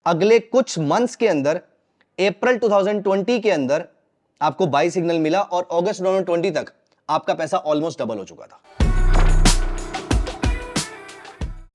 अगले कुछ मंथ्स के अंदर अप्रैल 2020 के अंदर आपको बाई सिग्नल मिला और अगस्त 2020 तक आपका पैसा ऑलमोस्ट डबल हो चुका था।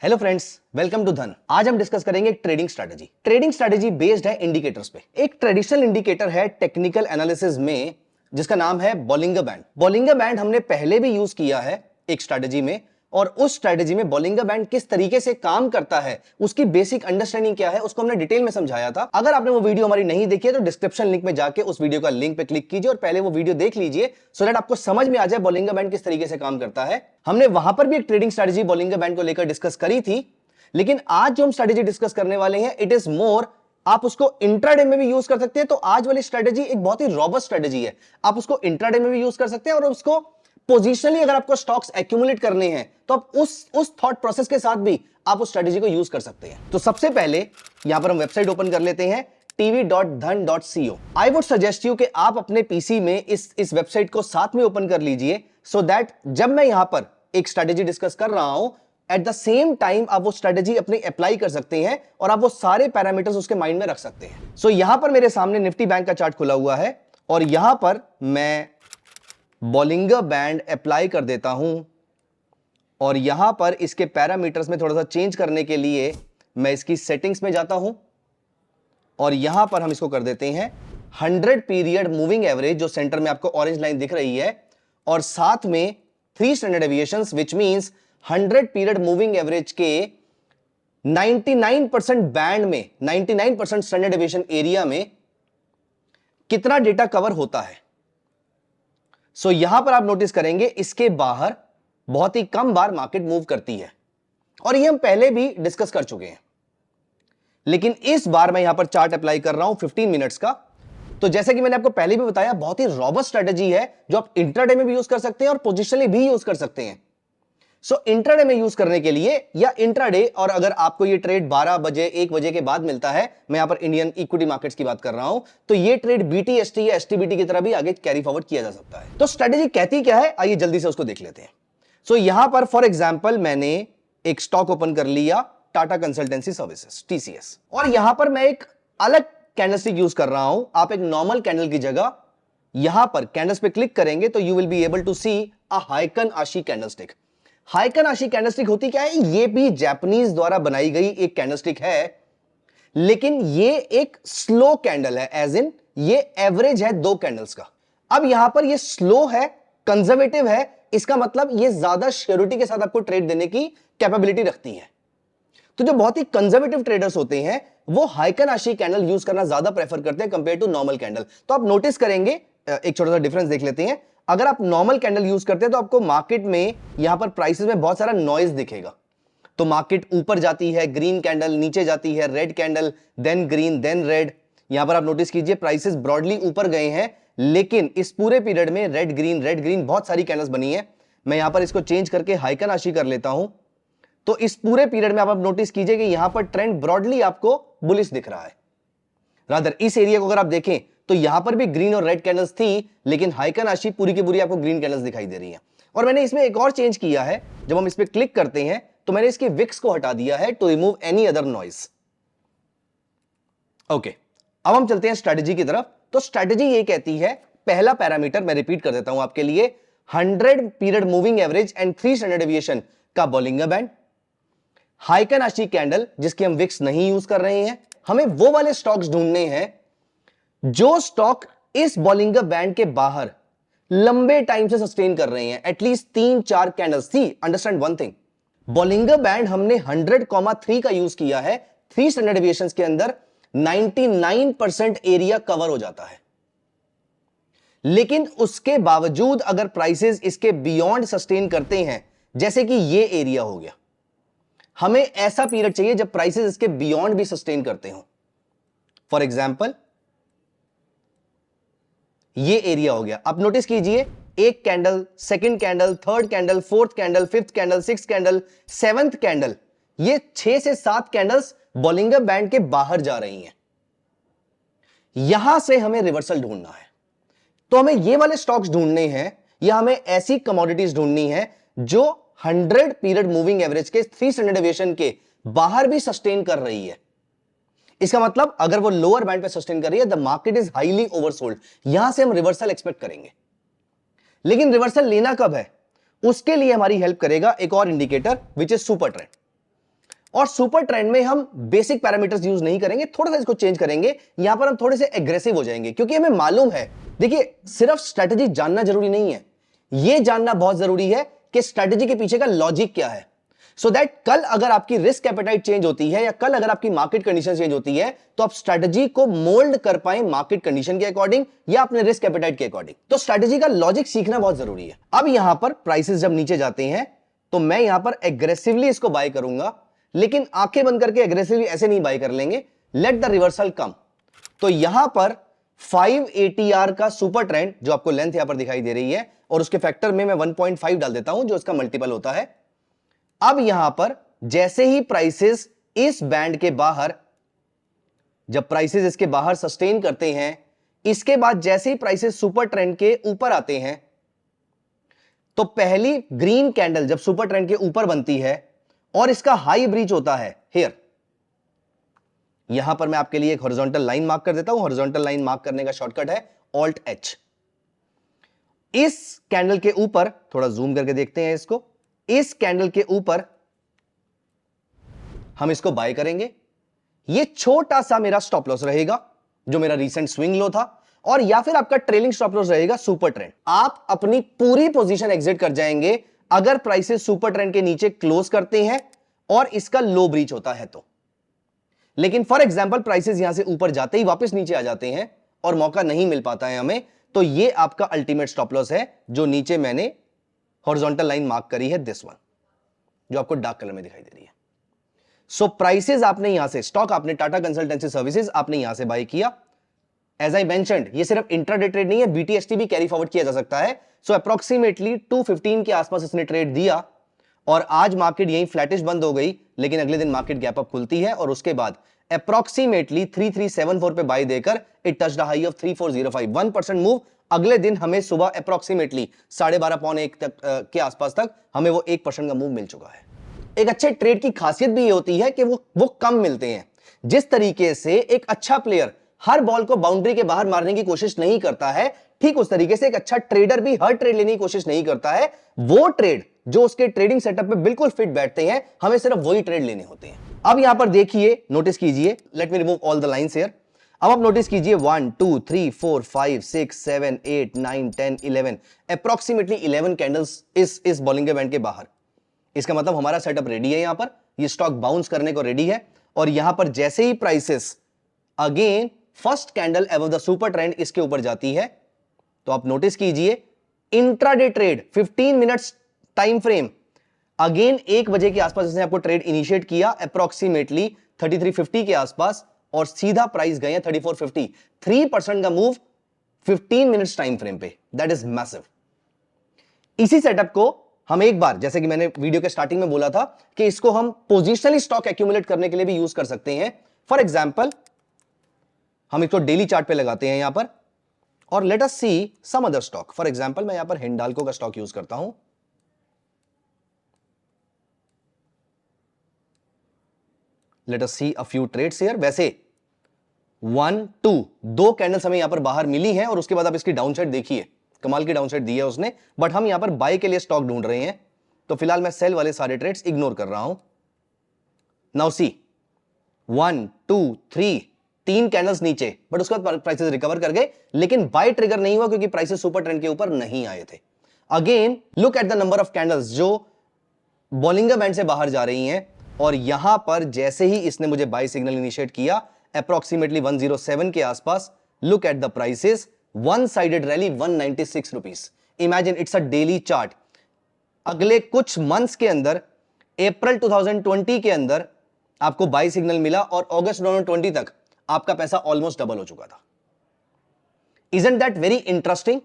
हेलो फ्रेंड्स, वेलकम टू धन। आज हम डिस्कस करेंगे एक trading strategy. Trading strategy based है इंडिकेटर्स पे। एक ट्रेडिशनल इंडिकेटर है टेक्निकल एनालिसिस में जिसका नाम है बोलिंगर बैंड। बोलिंगर बैंड हमने पहले भी यूज किया है एक स्ट्रैटेजी में, और उस स्ट्रैटेजी में बोलिंगर बैंड किस तरीके से काम करता है, उसकी बेसिक अंडरस्टैंडिंग क्या है, उसको हमने डिटेल में समझाया था। अगर आपने वो वीडियो हमारी नहीं देखी है तो डिस्क्रिप्शन लिंक में जाके उस वीडियो का लिंक पे क्लिक कीजिए और पहले वो वीडियो देख लीजिए, सो दैट आपको समझ में आ जाए बोलिंगर बैंड किस तरीके से काम करता है। हमने वहां पर भी एक ट्रेडिंग स्ट्रैटेजी बोलिंगर बैंड को लेकर डिस्कस करी थी, लेकिन आज जो हम स्ट्रैटेजी डिस्कस करने वाले हैं इट इज मोर, आप उसको इंट्राडे में भी यूज कर सकते हैं। तो आज वाली स्ट्रैटेजी एक बहुत ही रॉबस्ट स्ट्रैटेजी है। आप उसको इंट्राडे में भी यूज कर सकते हैं और उसको पोजिशनली अगर आपको स्टॉक्स एक्यूमुलेट करने हैं तो आप उस थॉट प्रोसेस के साथ भी आप उस स्ट्रैटेजी को यूज कर सकते हैं। तो सबसे पहले यहां पर हम वेबसाइट ओपन कर लेते हैं tv.dhan.co। I would suggest you कि आप अपने पीसी में इस वेबसाइट को साथ में ओपन कर लीजिए, सो दैट जब मैं यहां पर एक स्ट्रैटेजी डिस्कस कर रहा हूं एट द सेम टाइम आप वो स्ट्रैटेजी अपने अप्लाई कर सकते हैं और आप वो सारे पैरामीटर्स उसके माइंड में रख सकते हैं। सो यहां पर मेरे सामने निफ्टी बैंक का चार्ट खुला हुआ है और यहां पर मैं बोलिंगर बैंड अप्लाई कर देता हूं और यहां पर इसके पैरामीटर्स में थोड़ा सा चेंज करने के लिए मैं इसकी सेटिंग्स में जाता हूं और यहां पर हम इसको कर देते हैं 100 पीरियड मूविंग एवरेज, जो सेंटर में आपको ऑरेंज लाइन दिख रही है, और साथ में 3 standard deviations, which means 100 period moving average के 99% बैंड में, 99% स्टैंडर्ड डेविएशन एरिया में कितना डेटा कवर होता है। सो यहां पर आप नोटिस करेंगे इसके बाहर बहुत ही कम बार मार्केट मूव करती है और ये हम पहले भी डिस्कस कर चुके हैं, लेकिन इस बार मैं यहां पर चार्ट अप्लाई कर रहा हूं 15 मिनट्स का। तो जैसे कि मैंने आपको पहले भी बताया, बहुत ही रॉबस्ट स्ट्रैटेजी है जो आप इंट्राडे में भी यूज कर सकते हैं और पोजिशनली भी यूज कर सकते हैं। सो इंट्राडे में यूज करने के लिए या इंट्राडे, और अगर आपको ये ट्रेड 12 बजे 1 बजे के बाद मिलता है, मैं यहां पर इंडियन इक्विटी मार्केट्स की बात कर रहा हूं, तो ये ट्रेड बीटीएसटी या एसटीबीटी की तरह भी आगे कैरी फॉरवर्ड किया जा सकता है। तो स्ट्रैटेजी कहती क्या है, आइए जल्दी से उसको देख लेते हैं। सो यहां पर फॉर एग्जांपल मैंने एक स्टॉक ओपन कर लिया, टाटा कंसल्टेंसी सर्विसेज टीसीएस, और यहां पर मैं एक अलग कैंडलस्टिक यूज कर रहा हूं। आप एक नॉर्मल कैंडल की जगह यहां पर कैंडल्स पे क्लिक करेंगे तो you will be able to see a Heikin Ashi candlestick. हाइकन Ashi candlestick होती क्या है? ये भी जापानीज द्वारा बनाई गई एक कैंडलस्टिक है, लेकिन ये एक स्लो कैंडल है, एज इन ये एवरेज है 2 कैंडल्स का। अब यहां पर ये स्लो है, कंजर्वेटिव है, इसका मतलब ये ज्यादा श्योरिटी के साथ आपको ट्रेड देने की कैपेबिलिटी रखती है। तो जो बहुत ही कंजर्वेटिव ट्रेडर्स होते हैं वो हाइकन आशी कैंडल यूज करना ज्यादा प्रेफर करते हैं कंपेयर टू नॉर्मल कैंडल। तो आप नोटिस करेंगे, एक छोटा सा डिफरेंस देख लेते हैं। अगर आप नॉर्मल कैंडल यूज करते हैं तो आपको मार्केट में यहां पर प्राइसेस में बहुत सारा नॉइज दिखेगा। तो मार्केट ऊपर जाती है, ग्रीन कैंडल, नीचे जाती है red candle, then green, then red. यहां पर आप नोटिस कीजिए प्राइसेस ब्रॉडली ऊपर गए हैं, लेकिन इस पूरे पीरियड में रेड ग्रीन बहुत सारी कैंडल्स बनी है। मैं यहां पर इसको चेंज करके हाइकन आशी कर लेता हूं, तो इस पूरे पीरियड में आप नोटिस कीजिए कि यहां पर ट्रेंड ब्रॉडली आपको बुलिश दिख रहा है। रादर इस एरिया को अगर आप देखें तो यहां पर भी ग्रीन और रेड कैंडल्स थी, लेकिन हाइकन आशी पूरी की पूरी आपको ग्रीन कैंडल्स दिखाई दे रही हैं। और मैंने इसमें एक और चेंज किया है, जब हम इस पे क्लिक करते हैं तो मैंने इसकी विक्स को हटा दिया है to remove any other noise. Okay, अब हम चलते हैं स्ट्रैटेजी की तरफ। तो स्ट्रैटेजी ये कहती है, पहला पैरामीटर मैं रिपीट कर देता हूं आपके लिए, 100 period moving average and 3 standard deviation का बोलिंगर बैंड, हाइकन आशी कैंडल जिसकी हम विक्स नहीं यूज कर रहे हैं। हमें वो वाले स्टॉक्स ढूंढने हैं जो स्टॉक इस बोलिंगर बैंड के बाहर लंबे टाइम से सस्टेन कर रहे हैं, एटलीस्ट 3-4 कैंडल्स थी। Understand one thing, Bollinger band हमने 100,3 का यूज किया है, 3 स्टैंडर्ड डेविएशंस के अंदर 99% एरिया कवर हो जाता है, लेकिन उसके बावजूद अगर प्राइसेस इसके बियॉन्ड सस्टेन करते हैं, जैसे कि ये एरिया हो गया, हमें ऐसा पीरियड चाहिए जब प्राइसेस इसके बियॉन्ड भी सस्टेन करते हो। फॉर एग्जांपल ये एरिया हो गया। आप नोटिस कीजिए, एक candle, second candle, third candle, fourth candle, fifth candle, sixth candle, seventh candle, ये 6 से 7 कैंडल्स बोलिंगर बैंड के बाहर जा रही हैं। यहां से हमें रिवर्सल ढूंढना है, तो हमें ये वाले स्टॉक्स ढूंढने हैं या हमें ऐसी कमोडिटीज ढूंढनी है जो 100 पीरियड मूविंग एवरेज के 3 स्टैंडर्ड डेविएशन के बाहर भी सस्टेन कर रही है। इसका मतलब अगर वो लोअर बैंड पे सस्टेन कर रही है, the market is highly oversold, यहां से हम रिवर्सल एक्सपेक्ट करेंगे। लेकिन रिवर्सल लेना कब है, उसके लिए हमारी हेल्प करेगा एक और indicator which is super trend. और सुपर ट्रेंड में हम बेसिक पैरामीटर्स यूज नहीं करेंगे, थोड़ा सा इसको चेंज करेंगे। यहां पर हम थोड़े से एग्रेसिव हो जाएंगे, क्योंकि हमें मालूम है, देखिए सिर्फ स्ट्रेटजी जानना जरूरी नहीं है, यह जानना बहुत जरूरी है कि स्ट्रेटजी के पीछे का लॉजिक क्या है। सो दैट कल अगर आपकी रिस्क एपेटाइट चेंज होती है या कल अगर आपकी मार्केट कंडीशन चेंज होती है, तो आप स्ट्रेटजी को मोल्ड कर पाए मार्केट कंडीशन के अकॉर्डिंग या अपने रिस्क एपेटाइट के अकॉर्डिंग। तो स्ट्रेटजी का लॉजिक सीखना बहुत जरूरी है। अब यहां पर प्राइसेस जब नीचे जाते हैं तो मैं यहां पर एग्रेसिवली इसको बाय करूंगा, लेकिन आंखें बंद करके एग्रेसिवली ऐसे नहीं बाय कर लेंगे, लेट द रिवर्सल कम। तो यहां पर 5 ATR का सुपर ट्रेंड, जो आपको लेंथ यहां पर दिखाई दे रही है, और उसके फैक्टर में मैं 1.5 डाल देता हूं, जो इसका मल्टीपल होता है। अब यहां पर जैसे ही प्राइसेस इस बैंड के बाहर, जब प्राइसेस इसके बाहर सस्टेन करते हैं, इसके बाद जैसे ही प्राइसेस सुपर ट्रेंड के ऊपर आते हैं, तो पहली ग्रीन कैंडल जब सुपर ट्रेंड के ऊपर बनती है और इसका हाई ब्रीच होता है हियर, यहां पर मैं आपके लिए एक हॉरिजॉन्टल लाइन मार्क कर देता हूं। हॉरिजॉन्टल लाइन मार्क करने का शॉर्टकट है ऑल्ट H। इस कैंडल के ऊपर, थोड़ा जूम करके देखते हैं इसको, इस कैंडल के ऊपर हम इसको बाय करेंगे। ये छोटा सा मेरा स्टॉप लॉस रहेगा, जो मेरा रीसेंट स्विंग लो था, और या फिर आपका ट्रेलिंग स्टॉप लॉस रहेगा सुपर ट्रेंड। आप अपनी पूरी पोजीशन एग्जिट कर जाएंगे अगर प्राइसेस सुपर ट्रेंड के नीचे क्लोज करते हैं और इसका लो ब्रीच होता है तो। लेकिन फॉर एग्जांपल प्राइसेस यहां से ऊपर जाते ही वापस नीचे आ जाते हैं और मौका नहीं मिल पाता है हमें, तो ये आपका अल्टीमेट स्टॉप लॉस है, जो नीचे मैंने हॉरिजॉन्टल लाइन मार्क करी है, दिस वन, जो आपको डार्क कलर में दिखाई दे रही है। सो प्राइसेस आपने यहां से, स्टॉक आपने टाटा कंसल्टेंसी सर्विसेज आपने यहां से बाय किया। एज आई मेंशन्ड, ये सिर्फ इंट्राडे ट्रेड नहीं है, BTST भी कैरी फॉरवर्ड किया जा सकता है। सो अप्रोक्सीमेटली 215 के आसपास इसने ट्रेड दिया, और आज मार्केट यहीं फ्लैटिश बंद हो गई, लेकिन अगले दिन मार्केट गैप अप खुलती है, और उसके बाद अप्रोक्सीमेटली 3374 पे बाय देकर it touch the high of 3405, 1% move. अगले दिन हमें सुबह अप्रोक्सीमेटली 12:30 पौने 1 तक के आसपास तक हमें वो 1% का मूव मिल चुका है। एक अच्छे ट्रेड की खासियत भी ये होती है कि वो कम मिलते हैं। जिस तरीके से एक अच्छा प्लेयर हर बॉल को बाउंड्री के बाहर मारने की कोशिश नहीं करता है, ठीक उस तरीके से एक अच्छा ट्रेडर भी हर ट्रेड लेने की कोशिश नहीं करता है। वो ट्रेड जो उसके ट्रेडिंग सेटअप पे बिल्कुल फिट बैठते हैं, हमें सिर्फ वही ट्रेड लेने होते हैं। अब यहां पर देखिए, नोटिस कीजिए, let me remove all the lines here. अब आप नोटिस कीजिए 1 2 3 4 5 6 7 8 9 10 11, अप्रोक्सीमेटली 11 कैंडल्स इस बॉलिंगर बैंड के बाहर। इसका मतलब हमारा सेटअप रेडी है, यहां पर ये स्टॉक बाउंस करने को रेडी है। और यहां पर जैसे ही prices again first candle above the super trend इसके ऊपर जाती है, तो आप नोटिस कीजिए intraday trade 15 minutes time frame, again 1 बजे के आसपास इसने आपको ट्रेड इनिशिएट किया अप्रोक्सीमेटली 3350 के आसपास, और सीधा प्राइस गए 3450, 3% का मूव 15 मिनट्स टाइम फ्रेम पे, दैट इज मैसिव। इसी सेटअप को हम एक बार, जैसे कि मैंने वीडियो के स्टार्टिंग में बोला था, कि इसको हम पोजिशनली स्टॉक एक्यूमुलेट करने के लिए भी यूज कर सकते हैं। फॉर एग्जाम्पल हम इसको डेली चार्ट पे लगाते हैं यहां पर, और let us see some other stock. For example मैं यहां पर हिंडाल्को का स्टॉक यूज करता हूं। Let us see a few trades here. वैसे 1 2 2 कैंडल्स हमें यहां पर बाहर मिली हैं, और उसके बाद आप इसकी डाउनसाइड देखिए, कमाल की डाउनसाइड दी है उसने। बट हम यहां पर बाय के लिए स्टॉक ढूंढ रहे हैं, तो फिलहाल मैं सेल वाले सारे ट्रेड्स इग्नोर कर रहा हूं। नाउ सी 1 2 3 3 कैंडल्स नीचे, बट उसके बाद प्राइसेस रिकवर कर गए, लेकिन बाय ट्रिगर नहीं हुआ क्योंकि प्राइसेस सुपर ट्रेंड के ऊपर नहीं आए थे। Again look at the number of candles जो बॉलिंगर बैंड से बाहर जा रही हैं, और यहां पर जैसे ही इसने मुझे बाय सिग्नल इनिशिएट किया अप्रोक्सीमेटली 107 के आसपास, look at the prices, one sided rally 196 rupees. Imagine, it's a daily chart. अगले कुछ मंथ्स के अंदर, अप्रैल 2020 के अंदर आपको बाय सिग्नल मिला, और अगस्त 2020 तक आपका पैसा ऑलमोस्ट डबल हो चुका था। Isn't that very interesting?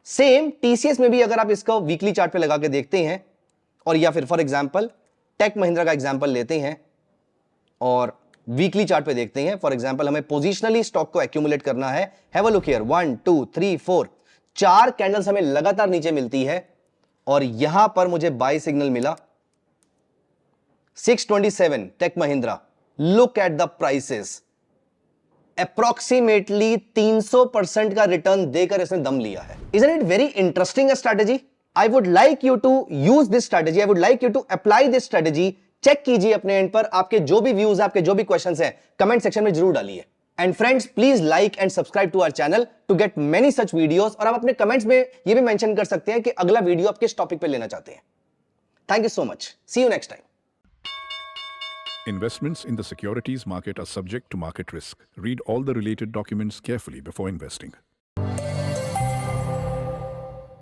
Same TCS में भी अगर आप इसको वीकली चार्ट पे लगा के देखते हैं, और या फिर फॉर एग्जांपल टेक महिंद्रा का एग्जांपल लेते हैं और वीकली चार्ट पे देखते हैं। फॉर एग्जांपल हमें पोजिशनली स्टॉक को एक्यूमुलेट करना है। Have a look here, 1 2 3 4 4 candles हमें लगातार नीचे मिलती है, और यहां पर मुझे बाय सिग्नल मिला 627 Tech Mahindra, look at the prices, approximately 300% का रिटर्न देकर इसने दम लिया है। Isn't it very interesting a strategy? I would like you to use this strategy. I would like you to apply this strategy. Check कीजिए अपने and पर, आपके जो भी व्यूज है, आपके जो भी क्वेश्चंस हैं, कमेंट सेक्शन में जरूर डालिए। And friends, please like and subscribe to our channel to get many such videos. और आप अपने कमेंट्स में ये भी मेंशन कर सकते हैं कि अगला वीडियो आप किस टॉपिक पे लेना चाहते हैं। Thank you so much, see you next time. Investments in the securities market are subject to market risk. Read all the related documents carefully before investing.